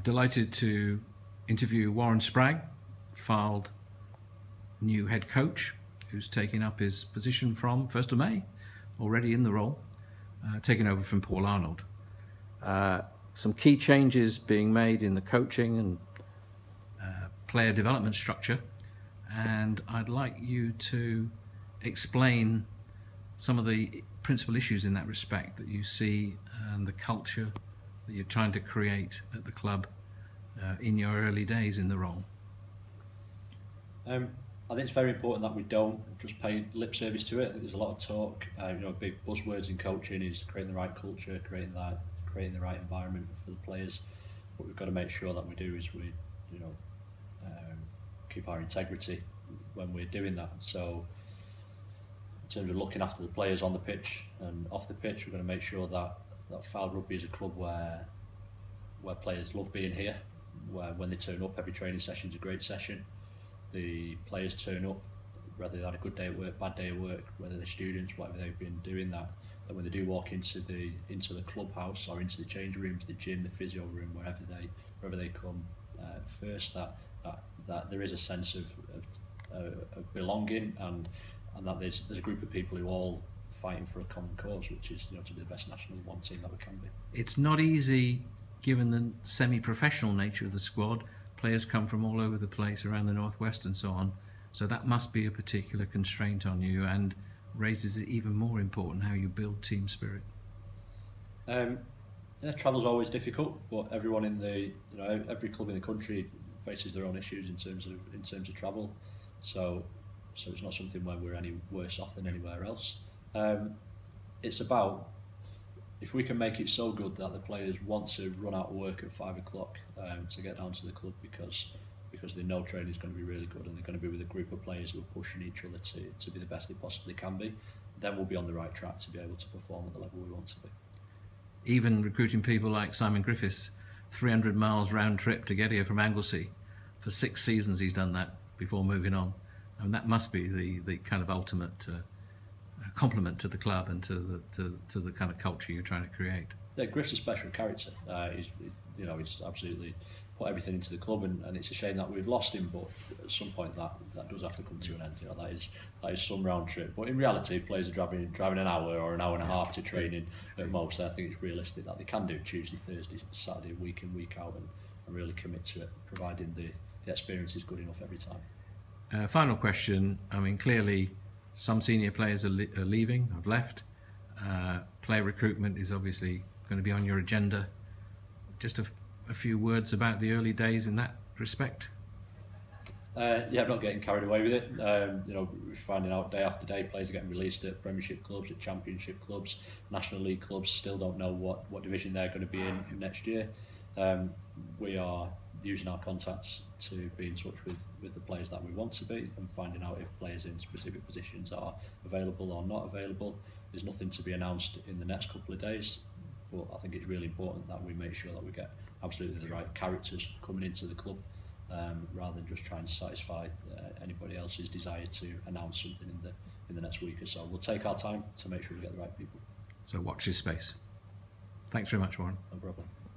Delighted to interview Warren Spragg, Fylde new head coach, who's taking up his position from 1st of May, already in the role, taking over from Paul Arnold. Some key changes being made in the coaching and player development structure, and I'd like you to explain some of the principal issues in that respect that you see and the culture that you're trying to create at the club in your early days in the role. I think it's very important that we don't just pay lip service to it. I think there's a lot of talk. Big buzzwords in coaching is creating the right culture, creating the right environment for the players. What we've got to make sure that we do is we, keep our integrity when we're doing that. So, in terms of looking after the players on the pitch and off the pitch, we're going to make sure that Fylde Rugby is a club where players love being here. Where when they turn up, every training session is a great session. The players turn up, whether they had a good day at work, bad day at work, whether they're students, whatever they've been doing that. Then when they do walk into the clubhouse or into the change rooms, the gym, the physio room, wherever they come first, that there is a sense of belonging and that there's a group of people who are all fighting for a common cause, which is to be the best National League One team that we can be. It's not easy, given the semi-professional nature of the squad. Players come from all over the place around the northwest and so on, so that must be a particular constraint on you and raises it even more important how you build team spirit. Travel's always difficult, but everyone every club in the country faces their own issues in terms of travel, so it's not something where we're any worse off than anywhere else. It's about if we can make it so good that the players want to run out of work at 5 o'clock to get down to the club because they know training is going to be really good and they're going to be with a group of players who are pushing each other to be the best they possibly can be, then we'll be on the right track to be able to perform at the level we want to be. Even recruiting people like Simon Griffiths, 300 miles round trip to get here from Anglesey. For 6 seasons he's done that before moving on. And that must be the kind of ultimate compliment to the club and to the kind of culture you're trying to create. Yeah, Griff's a special character. He's absolutely put everything into the club, and it's a shame that we've lost him. But at some point, that does have to come to an end. That is some round trip. But in reality, if players are driving an hour or an hour and a half to training at most, I think it's realistic that they can do Tuesday, Thursday, Saturday, week in, week out, and really commit to it, providing the experience is good enough every time. Final question. I mean, clearly, some senior players are leaving, have left. Player recruitment is obviously going to be on your agenda. Just a few words about the early days in that respect. I'm not getting carried away with it. We're finding out day after day players are getting released at Premiership clubs, at Championship clubs, National League clubs. Still don't know what division they're going to be in next year. We are using our contacts to be in touch with the players that we want to be and finding out if players in specific positions are available or not available. There's nothing to be announced in the next couple of days, but I think it's really important that we make sure that we get absolutely the right characters coming into the club, rather than just trying to satisfy anybody else's desire to announce something in the next week or so. We'll take our time to make sure we get the right people. So watch this space. Thanks very much, Warren. No problem.